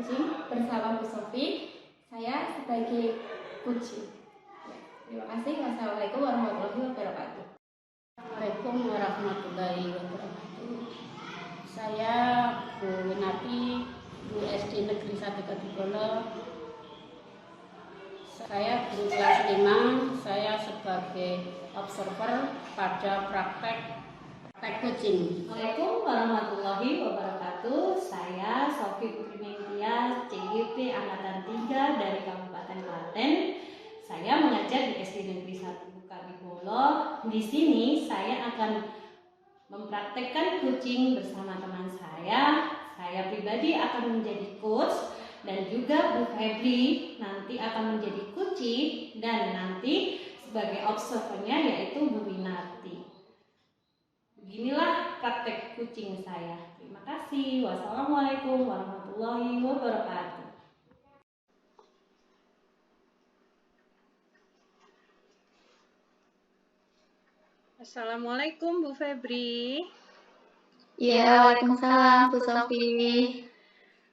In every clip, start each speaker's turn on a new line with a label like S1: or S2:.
S1: kucing bersama Bu Sofi. Saya sebagai kucing. Terima kasih. Wassalamualaikum warahmatullahi wabarakatuh.
S2: Assalamualaikum warahmatullahi wabarakatuh. Saya Bu Winati, Bu SD Negeri 1 Kedugolo. Saya guru kelas 5. Saya sebagai observer pada praktek kucing.
S3: Assalamualaikum warahmatullahi wabarakatuh. Saya Sofi Putri Mentia, CGP Angkatan 3 dari Kabupaten Klaten. Saya mengajar di SD Negeri 1 Kedugolo. Di sini saya akan mempraktekkan kucing bersama teman saya. Saya pribadi akan menjadi coach dan juga Bu Febri nanti akan menjadi kucing dan nanti sebagai observernya yaitu Bu Winarti. Beginilah praktek kucing saya. Terima kasih. Wassalamualaikum warahmatullahi wabarakatuh.
S4: Assalamualaikum Bu Febri.
S5: Ya, waalaikumsalam Bu Sofi.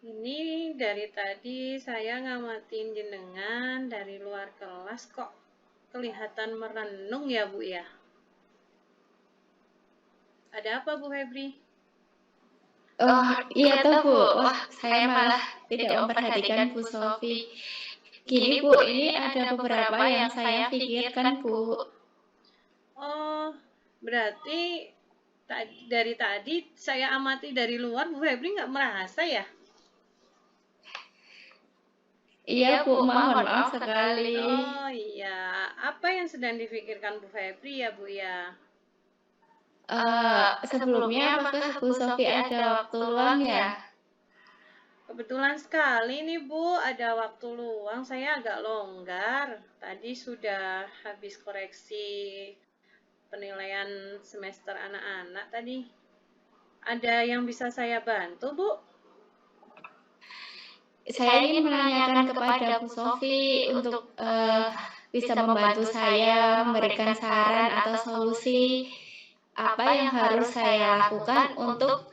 S4: Ini dari tadi saya ngamatin jenengan dari luar kelas kok kelihatan merenung ya Bu ya. Ada apa Bu Febri?
S5: Oh, iya toh Bu. Wah, saya malah tidak memperhatikan Bu Sofi. Gini Bu, ini ada beberapa yang saya pikirkan Bu.
S4: Oh, berarti dari tadi saya amati dari luar Bu Febri nggak merasa ya?
S5: Iya Bu, mohon maaf sekali.
S4: Oh iya, apa yang sedang dipikirkan Bu Febri ya Bu ya?
S5: Sebelumnya apakah Bu Sofi ada waktu luang ya?
S4: Kebetulan sekali nih Bu, ada waktu luang, saya agak longgar. Tadi sudah habis koreksi penilaian semester anak-anak tadi. Ada yang bisa saya bantu Bu?
S5: Saya ingin menanyakan kepada Bu Sofi untuk bisa membantu saya memberikan saran atau solusi apa yang harus saya lakukan untuk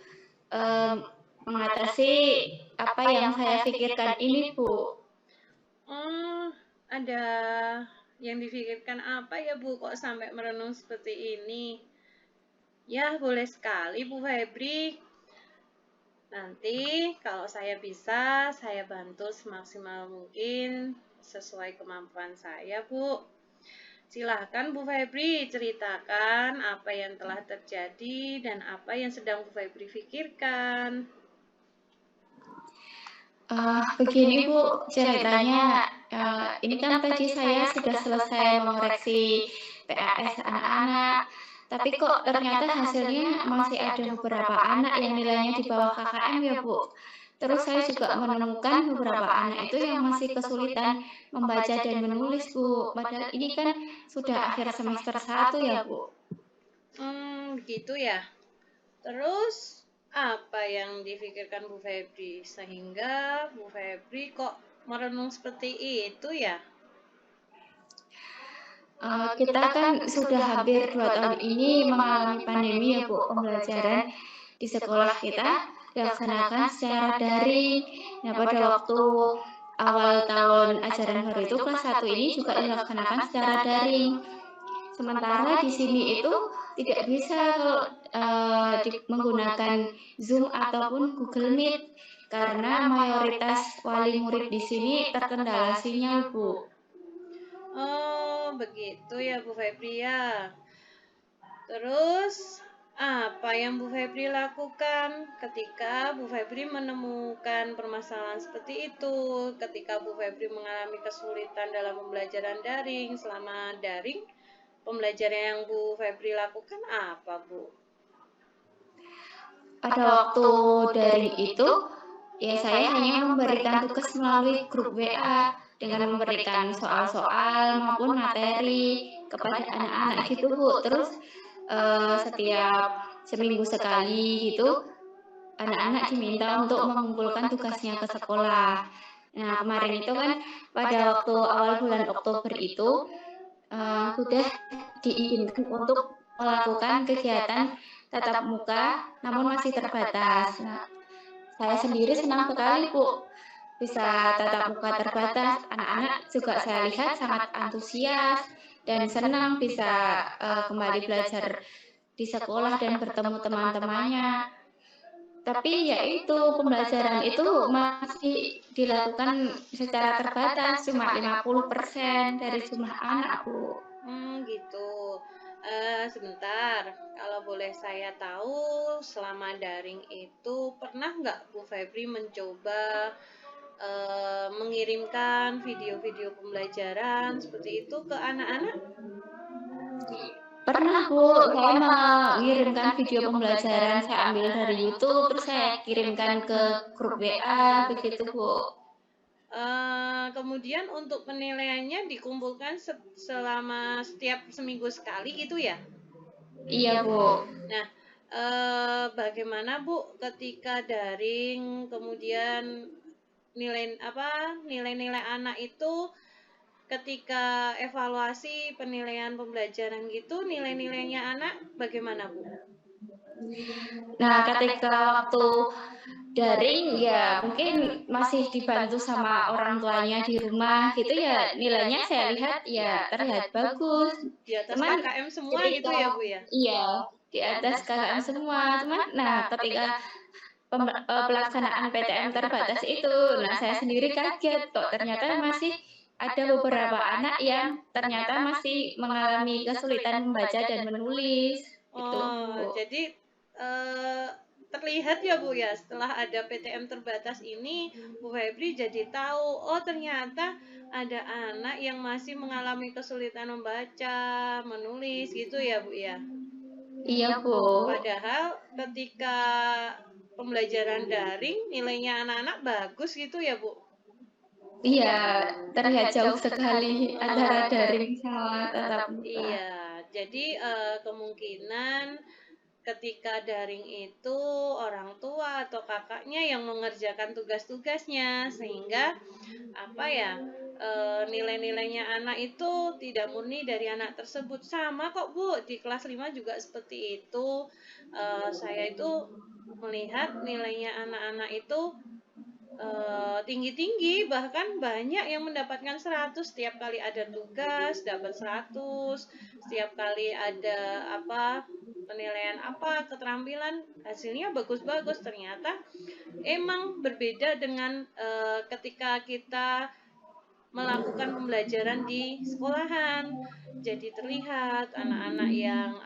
S5: mengatasi apa yang saya pikirkan ini Bu.
S4: Ada yang dipikirkan apa ya Bu kok sampai merenung seperti ini? Ya boleh sekali Bu Febri. Nanti kalau saya bisa, saya bantu semaksimal mungkin sesuai kemampuan saya, Bu. Silahkan Bu Febri ceritakan apa yang telah terjadi dan apa yang sedang Bu Febri pikirkan.
S5: Begini Bu, ceritanya ini kan tadi saya sudah selesai mengoreksi PAS anak-anak. Tapi kok ternyata hasilnya masih ada beberapa anak yang nilainya di bawah KKM ya Bu. Terus saya juga menemukan beberapa anak itu yang masih kesulitan membaca dan menulis Bu. Padahal ini kan sudah akhir semester 1 ya Bu.
S4: Begitu ya. Terus apa yang dipikirkan Bu Febri sehingga Bu Febri kok merenung seperti itu ya?
S5: Kita kan sudah hampir 2 tahun ini mengalami pandemi ya Bu, pembelajaran di sekolah kita dilaksanakan secara daring. Nah, pada waktu awal tahun ajaran baru itu kelas 1 ini juga dilaksanakan secara daring. Sementara di sini itu tidak bisa kalau menggunakan Zoom ataupun Google Meet karena mayoritas wali murid di sini terkendala sinyal Bu.
S4: Oh, begitu ya Bu Febri ya. Terus, apa yang Bu Febri lakukan ketika Bu Febri menemukan permasalahan seperti itu? Ketika Bu Febri mengalami kesulitan dalam pembelajaran daring, selama daring, pembelajaran yang Bu Febri lakukan apa Bu?
S5: Pada waktu daring itu, ya saya hanya memberikan tugas melalui grup WA dengan memberikan soal-soal maupun materi kepada anak-anak gitu Bu. Terus setiap seminggu sekali gitu, anak-anak diminta untuk mengumpulkan tugasnya ke sekolah. Nah kemarin itu kan pada waktu awal bulan Oktober itu sudah diizinkan untuk melakukan kegiatan tatap muka namun masih terbatas. Nah, saya sendiri senang sekali Bu bisa tatap muka terbatas. Anak-anak juga saya lihat sangat antusias dan senang bisa kembali belajar di sekolah dan bertemu teman-temannya. Tapi ya itu, pembelajaran itu masih dilakukan secara terbatas, cuma 50% dari jumlah anak, Bu.
S4: Gitu. Sebentar, kalau boleh saya tahu, selama daring itu pernah nggak Bu Febri mencoba mengirimkan video-video pembelajaran seperti itu ke anak-anak?
S5: Pernah, Bu, saya mengirimkan video pembelajaran, saya ambil dari YouTube, terus saya kirimkan ke grup WA, begitu, Bu.
S4: Kemudian untuk penilaiannya dikumpulkan selama setiap seminggu sekali gitu ya?
S5: Iya, Bu.
S4: Nah, bagaimana Bu ketika daring kemudian nilai-nilai anak itu ketika evaluasi penilaian pembelajaran gitu, nilai-nilainya anak bagaimana Bu?
S5: Nah, ketika waktu daring ya mungkin masih dibantu sama orang tuanya di rumah gitu ya, nilainya saya lihat ya terlihat bagus.
S4: Di atas
S5: Cuman
S4: KKM semua gitu
S5: ketika
S4: ya Bu ya?
S5: iya di atas KKM semua, cuman nah ketika pelaksanaan PTM terbatas itu, nah saya sendiri kaget kok ternyata masih ada beberapa anak yang ternyata masih mengalami kesulitan membaca dan menulis gitu, Bu.
S4: Jadi terlihat ya Bu ya, setelah ada PTM terbatas ini, Bu Febri jadi tahu, oh ternyata ada anak yang masih mengalami kesulitan membaca, menulis gitu ya Bu ya.
S5: Iya, Bu.
S4: Padahal ketika pembelajaran daring nilainya anak-anak bagus gitu ya Bu.
S5: Iya, terlihat jauh sekali antara daring sama tatap muka.
S4: Iya, jadi kemungkinan ketika daring itu orang tua atau kakaknya yang mengerjakan tugas-tugasnya sehingga nilai-nilainya anak itu tidak murni dari anak tersebut. Sama kok Bu, di kelas 5 juga seperti itu. Saya itu melihat nilainya anak-anak itu tinggi-tinggi, bahkan banyak yang mendapatkan 100 setiap kali ada tugas dapat 100, setiap kali ada penilaian keterampilan hasilnya bagus-bagus. Ternyata emang berbeda dengan ketika kita melakukan pembelajaran di sekolahan. Jadi terlihat anak-anak yang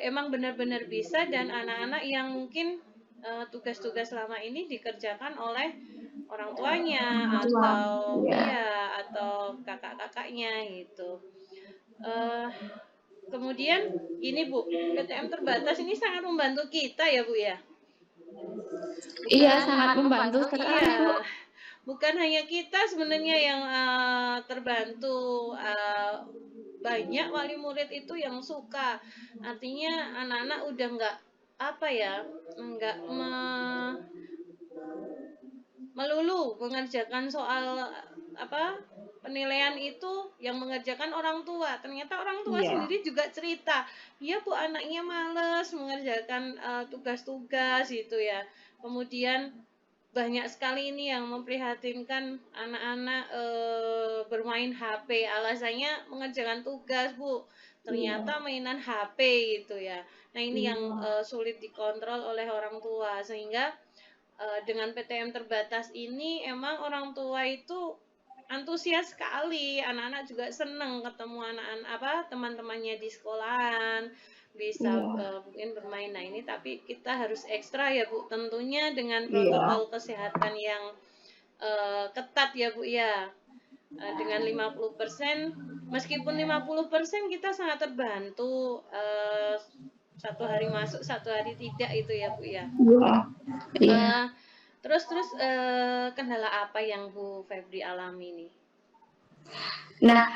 S4: emang benar-benar bisa, dan anak-anak yang mungkin tugas-tugas selama ini dikerjakan oleh orang tuanya atau atau kakak-kakaknya gitu. Kemudian gini Bu, PTM terbatas ini sangat membantu kita ya Bu ya.
S5: Iya, sangat membantu sekali, Bu.
S4: Bukan hanya kita sebenarnya yang terbantu, banyak wali murid itu yang suka. Artinya anak-anak udah nggak melulu mengerjakan soal penilaian itu yang mengerjakan orang tua. Ternyata orang tua sendiri juga cerita, iya Bu, anaknya males mengerjakan tugas-tugas gitu ya. Kemudian banyak sekali ini yang memprihatinkan anak-anak bermain HP, alasannya mengerjakan tugas Bu, ternyata mainan HP gitu ya. Nah ini yang sulit dikontrol oleh orang tua, sehingga dengan PTM terbatas ini emang orang tua itu antusias sekali, anak-anak juga seneng ketemu teman-temannya di sekolahan, bisa mungkin bermain. Nah ini tapi kita harus ekstra ya Bu, tentunya dengan protokol kesehatan yang ketat ya Bu ya. Dengan 50%, meskipun 50% kita sangat terbantu, satu hari masuk satu hari tidak itu ya Bu ya. Terus kendala apa yang Bu Febri alami nih?
S5: Nah,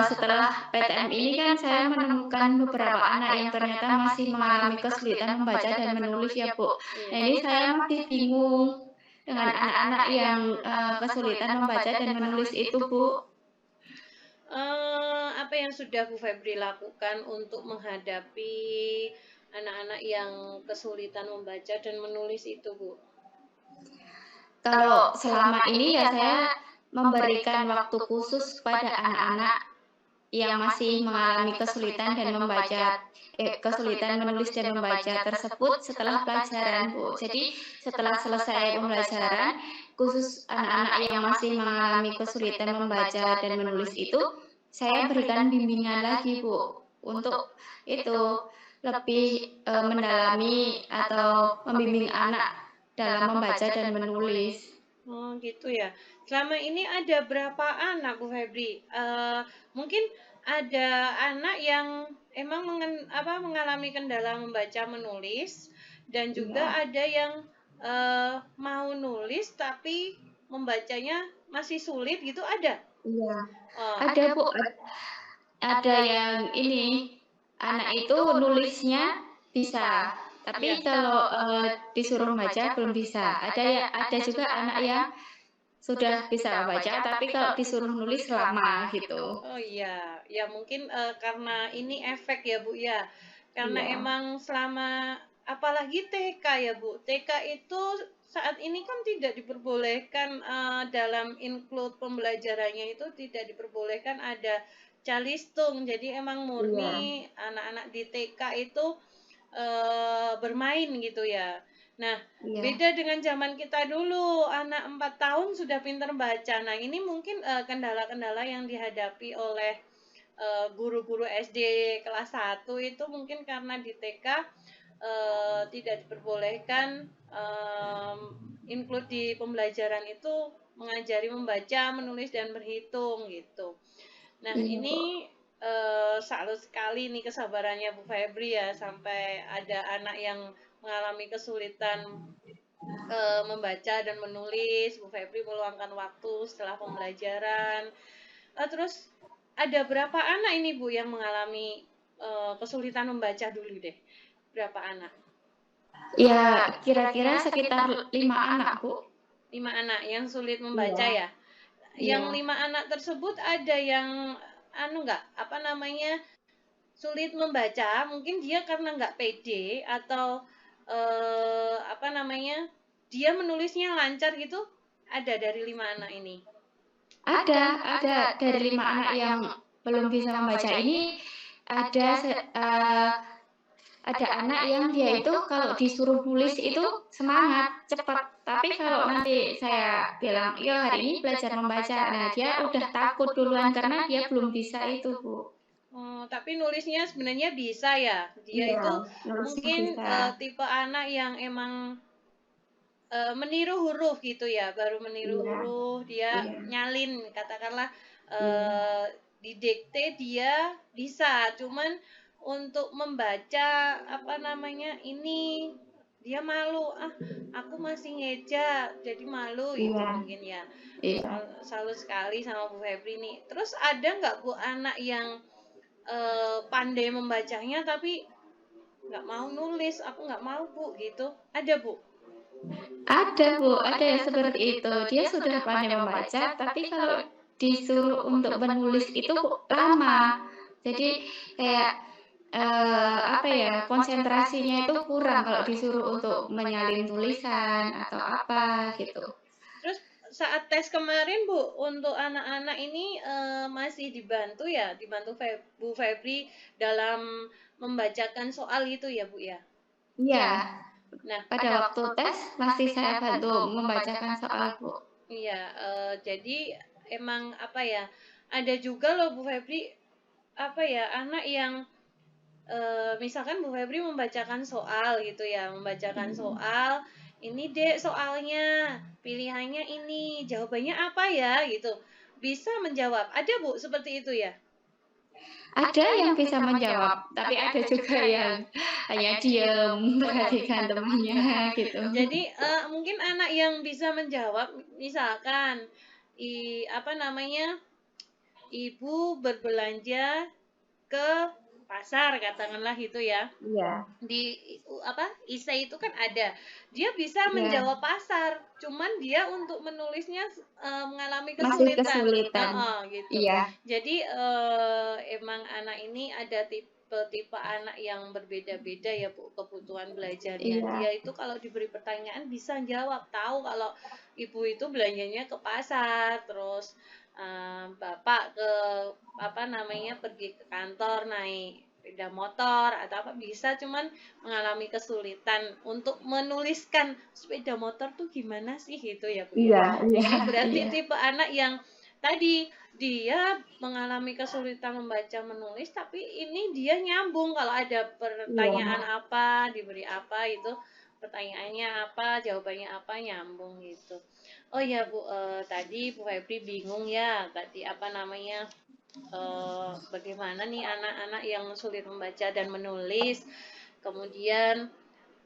S5: setelah PTM ini kan saya menemukan beberapa anak yang ternyata masih mengalami kesulitan membaca dan menulis ya, Bu. Nah, ini saya masih bingung dengan anak-anak yang kesulitan membaca dan menulis itu, Bu.
S4: Apa yang sudah Bu Febri lakukan untuk menghadapi anak-anak yang kesulitan membaca dan menulis itu, Bu?
S5: kalau selama ini ya saya memberikan waktu khusus kepada anak-anak yang masih mengalami kesulitan dan kesulitan menulis dan membaca tersebut setelah pelajaran, Bu. Jadi setelah selesai pembelajaran, khusus anak-anak yang masih mengalami kesulitan membaca dan menulis itu, saya berikan bimbingan lagi, Bu, untuk itu lebih mendalami atau membimbing anak dalam membaca dan menulis.
S4: Oh gitu ya. Selama ini ada berapa anak Bu Febri? Mungkin ada anak yang emang mengalami kendala membaca menulis dan juga
S5: Iya.
S4: ada yang mau nulis tapi membacanya masih sulit gitu ada.
S5: Iya,
S4: Oh,
S5: ada Bu, ada yang ini, anak itu nulisnya bisa,
S4: iya.
S5: tapi kalau disuruh baca belum bisa. Ada juga anak yang sudah bisa baca, tapi kalau disuruh nulis lama gitu.
S4: Oh iya, ya mungkin karena ini efek ya Bu ya. Karena
S5: Iya.
S4: emang selama apalagi TK ya Bu. TK itu saat ini kan tidak diperbolehkan dalam include pembelajarannya itu tidak diperbolehkan ada calistung. Jadi emang murni anak-anak di TK itu bermain gitu ya. Nah,
S5: Iya.
S4: beda dengan zaman kita dulu, anak 4 tahun sudah pintar baca. Nah, ini mungkin kendala-kendala yang dihadapi oleh guru-guru SD kelas 1 itu mungkin karena di TK tidak diperbolehkan include di pembelajaran itu mengajari membaca, menulis dan berhitung gitu. Nah,
S5: Iya,
S4: ini salut sekali nih kesabarannya Bu Febri ya sampai ada anak yang mengalami kesulitan membaca dan menulis. Bu Febri meluangkan waktu setelah pembelajaran. Terus ada berapa anak ini Bu yang mengalami kesulitan membaca dulu deh? Berapa anak?
S5: Ya, kira-kira sekitar 5 anak, Bu.
S4: 5 anak yang sulit membaca ya?
S5: Iya.
S4: Yang 5 anak tersebut ada yang sulit membaca, mungkin dia karena nggak pede atau dia menulisnya lancar gitu. Ada dari 5 anak ini.
S5: Ada dari 5 anak yang belum bisa membaca ini, ada anak yang dia itu kalau disuruh nulis itu semangat, cepat. Tapi kalau nanti saya bilang, "Yo, hari ini belajar membaca." Nah, dia udah takut duluan karena dia belum bisa itu, Bu.
S4: Tapi nulisnya sebenarnya bisa ya. Dia
S5: Iya,
S4: itu
S5: nulisnya
S4: mungkin
S5: bisa.
S4: tipe anak yang emang meniru huruf gitu ya, baru meniru
S5: Iya,
S4: huruf, dia
S5: iya.
S4: nyalin, katakanlah
S5: Iya.
S4: di dikte dia bisa, cuman untuk membaca ini dia malu, aku masih ngeja, jadi malu itu
S5: Iya.
S4: mungkin ya.
S5: Iya.
S4: Salut sekali sama Bu Febri nih. Terus ada nggak Bu anak yang pandai membacanya tapi nggak mau nulis, aku nggak mau Bu gitu, ada Bu?
S5: Ada, Bu, ada yang seperti itu. Dia sudah pandai membaca, tapi kalau disuruh untuk menulis itu lama. Jadi kayak apa ya, konsentrasinya itu kurang kalau disuruh untuk menyalin tulisan atau apa gitu.
S4: Terus saat tes kemarin Bu, untuk anak-anak ini masih dibantu ya, Bu Febri dalam membacakan soal itu ya Bu ya?
S5: Iya,
S4: Nah,
S5: pada waktu tes masih saya bantu membacakan soal, Bu.
S4: iya, jadi emang ada juga loh Bu Febri anak yang misalkan Bu Febri membacakan soal gitu ya, membacakan soal, ini dek soalnya, pilihannya ini, jawabannya apa ya gitu. Bisa menjawab. Ada Bu seperti itu ya?
S5: Ada yang bisa menjawab, tapi ada juga yang hanya diam, perhatikan temannya gitu.
S4: Jadi mungkin anak yang bisa menjawab, misalkan ibu berbelanja ke pasar katakanlah itu ya.
S5: Iya.
S4: Di isai itu kan ada. Dia bisa
S5: Iya.
S4: menjawab pasar, cuman dia untuk menulisnya mengalami
S5: Masih
S4: kesulitan.
S5: kesulitan.
S4: Gitu.
S5: Iya.
S4: Jadi emang anak ini ada tipe tipe-tipe anak yang berbeda-beda ya Bu kebutuhan belajarnya.
S5: Iya.
S4: Dia itu kalau diberi pertanyaan bisa jawab, tahu kalau ibu itu belanjanya ke pasar, terus bapak ke apa namanya pergi ke kantor naik sepeda motor atau apa bisa, cuman mengalami kesulitan untuk menuliskan sepeda motor tuh gimana sih gitu ya Bu ya.
S5: Iya, iya,
S4: Ini berarti
S5: iya.
S4: tipe anak yang tadi dia mengalami kesulitan membaca menulis, tapi ini dia nyambung kalau ada pertanyaan
S5: Iya.
S4: apa, diberi apa itu pertanyaannya apa, jawabannya apa, nyambung gitu. Oh ya Bu, tadi Bu Febri bingung ya, tadi apa namanya, bagaimana nih anak-anak yang sulit membaca dan menulis. Kemudian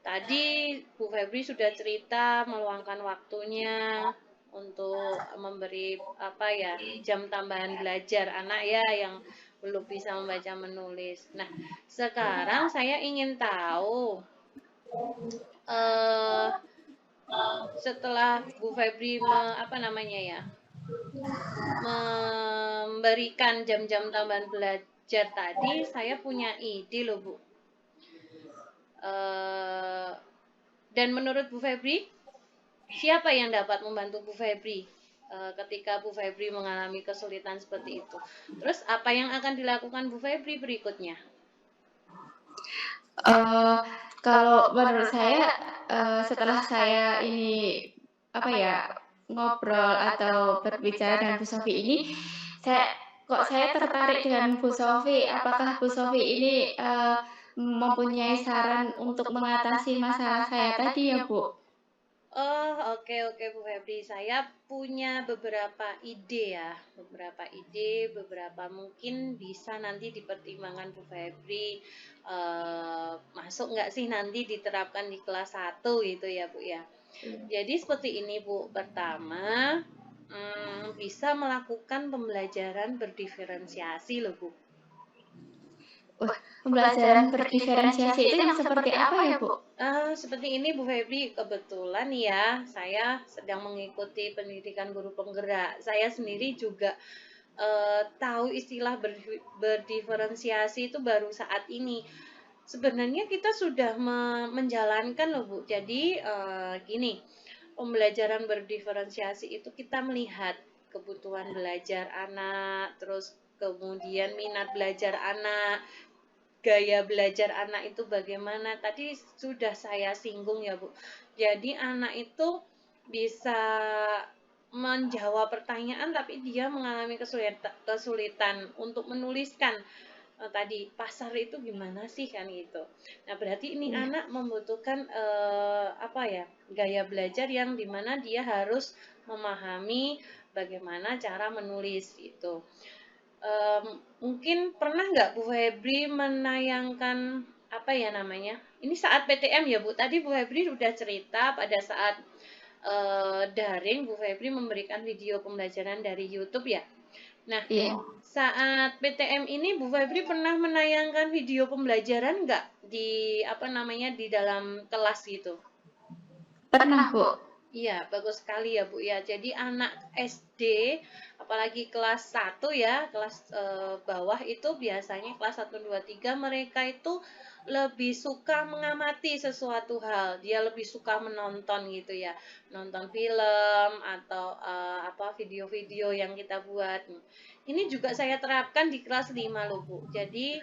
S4: tadi Bu Febri sudah cerita meluangkan waktunya untuk memberi apa ya jam tambahan belajar anak ya yang belum bisa membaca menulis. Nah, sekarang saya ingin tahu eh setelah Bu Febri apa namanya ya memberikan jam-jam tambahan belajar tadi, saya punya ide loh Bu. Dan menurut Bu Febri, siapa yang dapat membantu Bu Febri ketika Bu Febri mengalami kesulitan seperti itu? Terus apa yang akan dilakukan Bu Febri berikutnya?
S5: Eh, Kalau menurut saya, setelah saya ini apa ya ngobrol atau berbicara dengan Bu Sofi ini, saya saya tertarik dengan Bu Sofi. Apakah Bu Sofi ini mempunyai saran untuk mengatasi masalah saya tadi ya Bu?
S4: Oh, oke Bu Febri. Saya punya beberapa ide ya, beberapa mungkin bisa nanti dipertimbangkan Bu Febri. Masuk nggak sih nanti diterapkan di kelas 1 gitu ya Bu ya. Jadi seperti ini Bu. Pertama, bisa melakukan pembelajaran berdiferensiasi loh Bu.
S5: Wah, pembelajaran berdiferensiasi itu yang seperti apa ya Bu?
S4: Seperti ini Bu Febri, kebetulan ya saya sedang mengikuti pendidikan guru penggerak. Saya sendiri juga tahu istilah berdiferensiasi itu baru saat ini. Sebenarnya kita sudah menjalankan loh Bu. Jadi gini, pembelajaran berdiferensiasi itu kita melihat kebutuhan belajar anak, terus kemudian minat belajar anak, gaya belajar anak itu bagaimana. Tadi sudah saya singgung ya Bu. Jadi anak itu bisa menjawab pertanyaan tapi dia mengalami kesulitan untuk menuliskan tadi pasar itu gimana sih kan gitu. Nah berarti ini anak membutuhkan apa ya gaya belajar yang dimana dia harus memahami bagaimana cara menulis itu. Mungkin pernah nggak Bu Febri menayangkan apa ya namanya? Ini saat PTM ya Bu. Tadi Bu Febri sudah cerita pada saat daring Bu Febri memberikan video pembelajaran dari YouTube ya. Nah,
S5: Iya.
S4: saat PTM ini Bu Febri pernah menayangkan video pembelajaran nggak di apa namanya di dalam kelas gitu?
S5: Pernah Bu.
S4: Iya, bagus sekali ya Bu ya. Jadi anak SD, apalagi kelas 1 ya, kelas bawah itu biasanya kelas 1, 2, 3 mereka itu lebih suka mengamati sesuatu hal. Dia lebih suka menonton gitu ya. Nonton film atau apa video-video yang kita buat. Ini juga saya terapkan di kelas 5 loh Bu. Jadi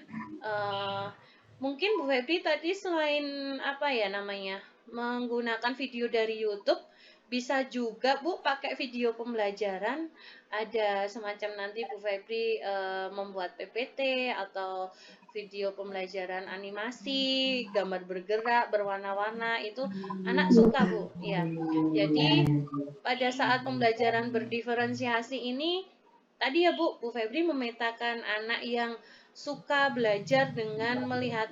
S4: mungkin Bu Febri tadi selain apa ya namanya? Menggunakan video dari YouTube bisa juga Bu pakai video pembelajaran, ada semacam nanti Bu Febri membuat PPT atau video pembelajaran animasi, gambar bergerak, berwarna-warna, itu anak suka Bu. Ya. Jadi pada saat pembelajaran berdiferensiasi ini, tadi ya Bu Febri memetakan anak yang suka belajar dengan melihat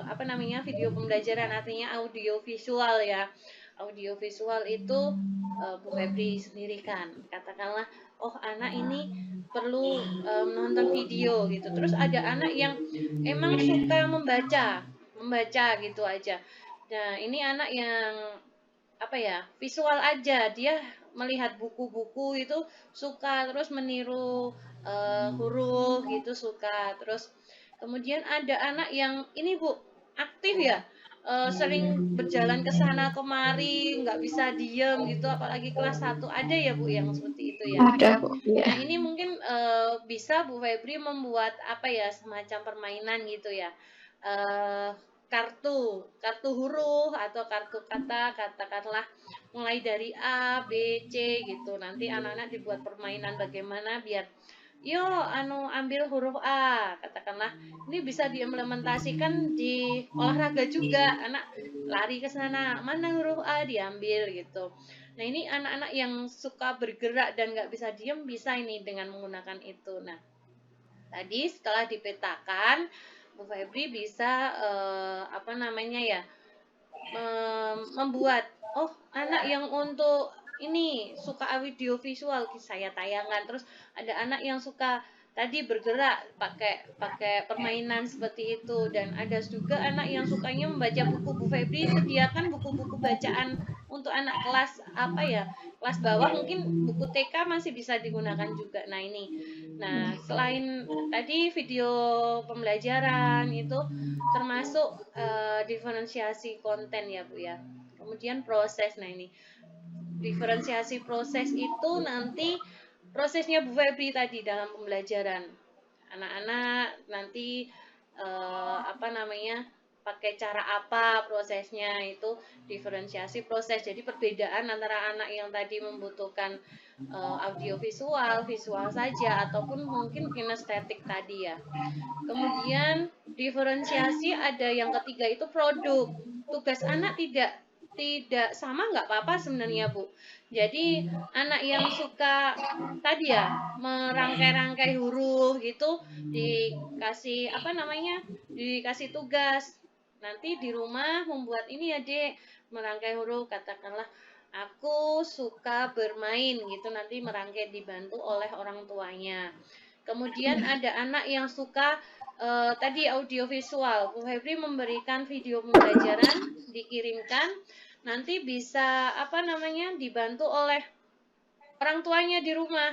S4: apa namanya video pembelajaran artinya audio visual ya. Audio visual itu Bu Febri sendirikan. Katakanlah, oh anak ini perlu nonton video gitu. Terus ada anak yang emang suka membaca gitu aja. Nah, ini anak yang apa ya visual aja, dia melihat buku-buku itu suka, terus meniru huruf gitu suka, terus Kemudian ada anak yang ini Bu, aktif ya, sering berjalan ke sana kemari, nggak bisa diem gitu, apalagi kelas 1 ada ya Bu yang seperti itu ya.
S5: Ada, Bu.
S4: Nah
S5: Ya.
S4: ini mungkin bisa Bu Febri membuat apa ya, semacam permainan gitu ya. Eh, kartu huruf atau kartu kata, katakanlah mulai dari A, B, C gitu. Nanti anak-anak dibuat permainan bagaimana biar yo ambil huruf A, katakanlah ini bisa diimplementasikan di olahraga juga. Anak lari ke sana, mana huruf A, diambil gitu. Nah ini anak-anak yang suka bergerak dan nggak bisa diem bisa ini dengan menggunakan itu. Nah tadi setelah dipetakan, Bu Febri bisa apa namanya ya, membuat anak yang untuk ini suka audio visual saya tayangkan, terus ada anak yang suka tadi bergerak pakai pakai permainan seperti itu, dan ada juga anak yang sukanya membaca buku. Bu Febri sediakan buku-buku bacaan untuk anak kelas apa ya, kelas bawah, mungkin buku TK masih bisa digunakan juga. Nah ini, nah selain tadi video pembelajaran itu termasuk diferensiasi konten ya Bu ya. Kemudian proses. Nah ini diferensiasi proses itu nanti prosesnya Bu Febri tadi dalam pembelajaran. Anak-anak nanti apa namanya, pakai cara apa prosesnya, itu diferensiasi proses. Jadi perbedaan antara anak yang tadi membutuhkan audio visual, visual saja, ataupun mungkin kinestetik tadi ya. Kemudian diferensiasi ada yang ketiga itu produk. Tugas anak tidak sama nggak apa-apa sebenarnya Bu. Jadi anak yang suka tadi ya merangkai-rangkai huruf gitu dikasih apa namanya, dikasih tugas. Nanti di rumah membuat ini ya Dek, merangkai huruf, katakanlah aku suka bermain gitu, nanti merangkai dibantu oleh orang tuanya. Kemudian ada anak yang suka tadi audiovisual. Bu Febri memberikan video pembelajaran dikirimkan, nanti bisa apa namanya, dibantu oleh orang tuanya di rumah.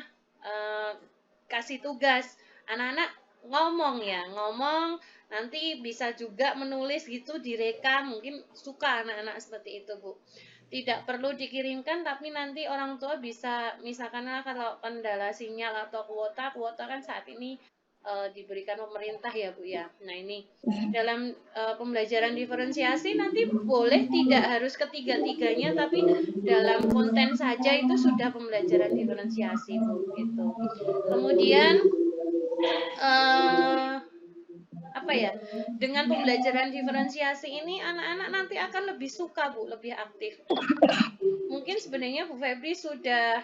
S4: Kasih tugas anak-anak ngomong ya, ngomong, nanti bisa juga menulis gitu, direkam. Mungkin suka anak-anak seperti itu Bu. Tidak perlu dikirimkan, tapi nanti orang tua bisa, misalkan kalau kendala sinyal atau kuota kan saat ini diberikan pemerintah ya Bu ya. Nah ini dalam pembelajaran diferensiasi nanti boleh tidak harus ketiga-tiganya, tapi dalam konten saja itu sudah pembelajaran diferensiasi Bu gitu. Kemudian apa ya, dengan pembelajaran diferensiasi ini anak-anak nanti akan lebih suka Bu, lebih aktif. Mungkin sebenarnya Bu Febri sudah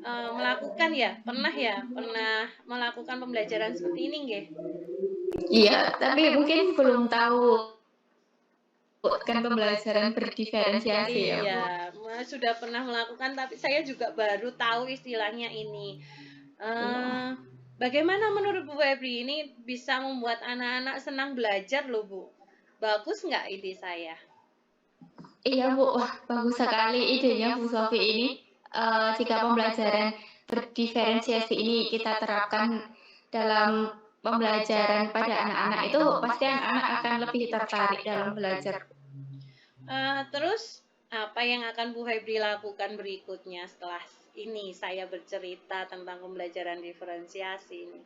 S4: melakukan ya, pernah melakukan pembelajaran seperti ini nggih?
S5: Iya, tapi mungkin belum tahu kan pembelajaran berdiferensiasi ya, Bu.
S4: Iya, sudah pernah melakukan, tapi saya juga baru tahu istilahnya ini. Bagaimana menurut Bu Febri, ini bisa membuat anak-anak senang belajar loh Bu. Bagus nggak ide saya?
S5: Iya, Bu. Wah, bagus sekali idenya Bu Sofi ini. Jika pembelajaran berdiferensiasi ini kita terapkan dalam pembelajaran pada anak-anak itu, pasti anak-anak akan lebih tertarik dalam belajar.
S4: Terus apa yang akan Bu Febri lakukan berikutnya setelah ini saya bercerita tentang pembelajaran diferensiasi ini?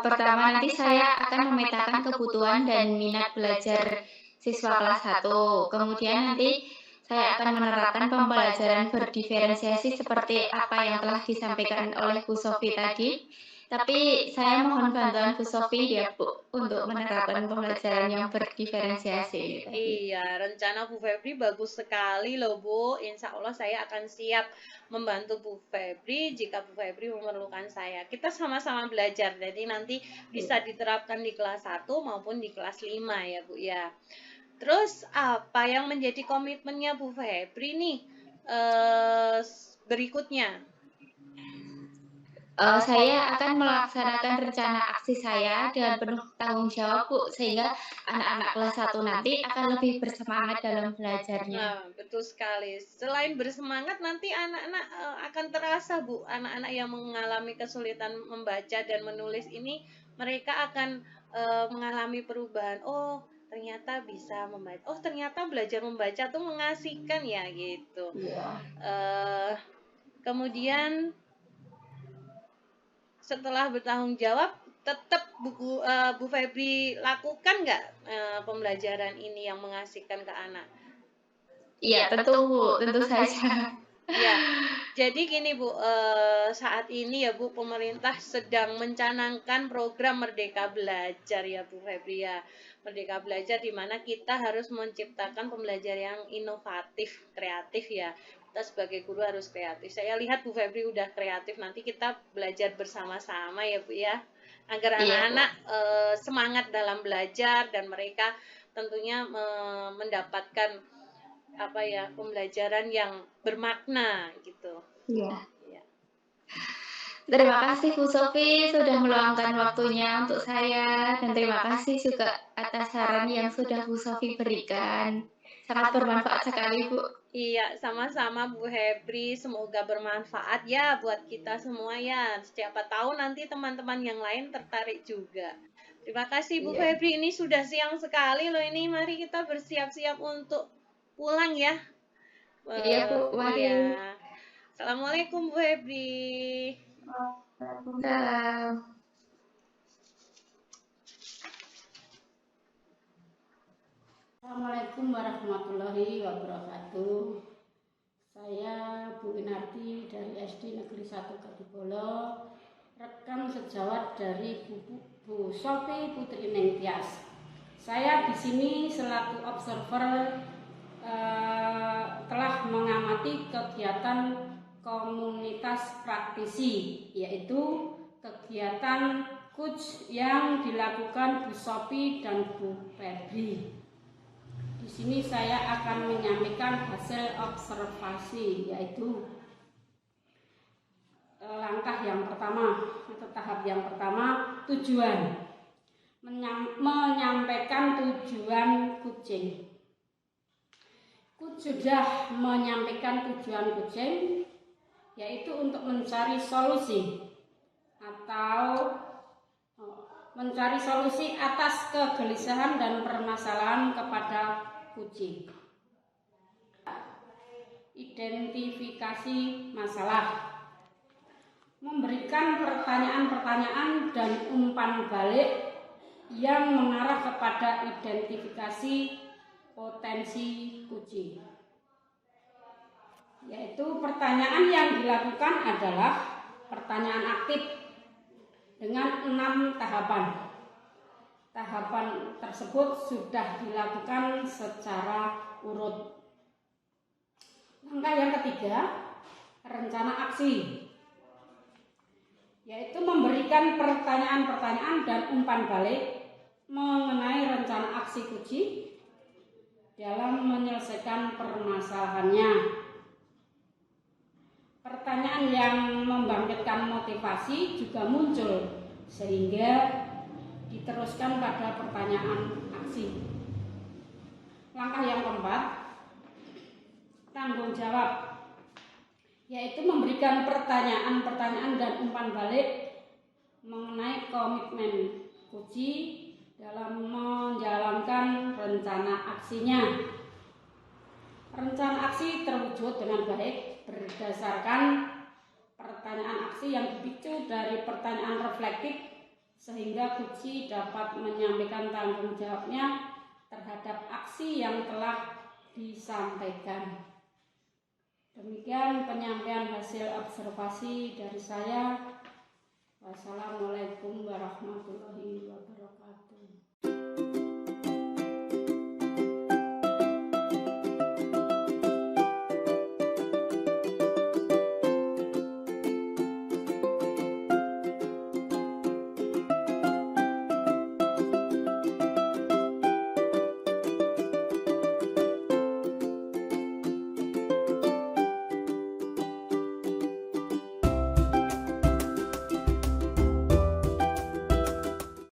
S5: Pertama nanti saya akan memetakan kebutuhan dan minat belajar siswa kelas 1. Kemudian nanti saya akan menerapkan pembelajaran berdiferensiasi seperti apa yang telah disampaikan oleh Bu Sofi tadi. Tapi saya mohon bantuan Bu Sofi ya Bu untuk menerapkan pembelajaran yang berdiferensiasi.
S4: Iya, rencana Bu Febri bagus sekali loh Bu. Insya Allah saya akan siap membantu Bu Febri jika Bu Febri memerlukan saya. Kita sama-sama belajar, jadi nanti bisa diterapkan di kelas 1 maupun di kelas 5 ya Bu ya. Terus apa yang menjadi komitmennya Bu Febri nih berikutnya?
S5: Saya akan melaksanakan rencana aksi saya dengan penuh tanggung jawab, Bu, sehingga anak-anak kelas 1 nanti akan lebih bersemangat dalam belajarnya.
S4: Nah, betul sekali. Selain bersemangat, nanti anak-anak akan terasa, Bu, anak-anak yang mengalami kesulitan membaca dan menulis ini mereka akan mengalami perubahan. Oh, ternyata bisa membaca. Oh, ternyata belajar membaca tuh mengasihkan ya gitu.
S2: Iya.
S4: Kemudian setelah bertanggung jawab, tetap Bu Febri lakukan nggak pembelajaran ini yang mengasihkan ke anak?
S5: Iya, tentu Bu, tentu saja.
S4: Ya, jadi gini Bu, saat ini ya Bu, pemerintah sedang mencanangkan program Merdeka Belajar ya Bu Febri ya. Merdeka Belajar di mana kita harus menciptakan pembelajaran yang inovatif, kreatif ya. Kita sebagai guru harus kreatif. Saya lihat Bu Febri udah kreatif, nanti kita belajar bersama-sama ya Bu ya. Agar
S5: Iya, Bu.
S4: anak-anak semangat dalam belajar dan mereka tentunya mendapatkan pembelajaran yang bermakna gitu.
S5: Iya.
S4: Ya.
S5: Terima kasih Bu Sofi sudah meluangkan waktunya untuk saya dan terima kasih juga atas saran yang sudah Bu Sofi berikan. Sangat bermanfaat sekali, Bu.
S4: Iya, sama-sama Bu Hebri. Semoga bermanfaat ya buat kita semua ya. Siapa tahu nanti teman-teman yang lain tertarik juga. Terima kasih Bu
S5: Iya.
S4: Febri. Ini sudah siang sekali loh ini. Mari kita bersiap-siap untuk pulang ya.
S5: Iya, Bu. Mari.
S4: Ya. Assalamualaikum Bu Febri.
S5: Waalaikumsalam.
S2: Assalamualaikum warahmatullahi wabarakatuh. Saya Bu Winarti dari SD Negeri 1 Kadipolo, rekan sejawat dari Bu Sofi Putri Nengtyas. Saya di sini selaku observer telah mengamati kegiatan komunitas praktisi, yaitu kegiatan KUJ yang dilakukan Bu Sofi dan Bu Febri. Di sini saya akan menyampaikan hasil observasi, yaitu langkah yang pertama atau tahap yang pertama, tujuan. Menyampaikan tujuan kucing. Sudah menyampaikan tujuan kucing, yaitu untuk mencari solusi atau mencari solusi atas kegelisahan dan permasalahan kepada kucing. Identifikasi masalah. Memberikan pertanyaan-pertanyaan dan umpan balik yang mengarah kepada identifikasi potensi kucing. Yaitu pertanyaan yang dilakukan adalah pertanyaan aktif dengan 6 tahapan. Tahapan tersebut sudah dilakukan secara urut. Langkah yang ketiga, rencana aksi, yaitu memberikan pertanyaan-pertanyaan dan umpan balik mengenai rencana aksi kucing dalam menyelesaikan permasalahannya. Pertanyaan yang membangkitkan motivasi juga muncul sehingga diteruskan pada pertanyaan aksi. Langkah yang keempat, tanggung jawab, yaitu memberikan pertanyaan-pertanyaan dan umpan balik mengenai komitmen kucing dalam menjalankan rencana aksinya. Rencana aksi terwujud dengan baik berdasarkan pertanyaan aksi yang dipicu dari pertanyaan reflektif sehingga kucing dapat menyampaikan tanggung jawabnya terhadap aksi yang telah disampaikan. Demikian penyampaian hasil observasi dari saya. Wassalamualaikum warahmatullahi wabarakatuh.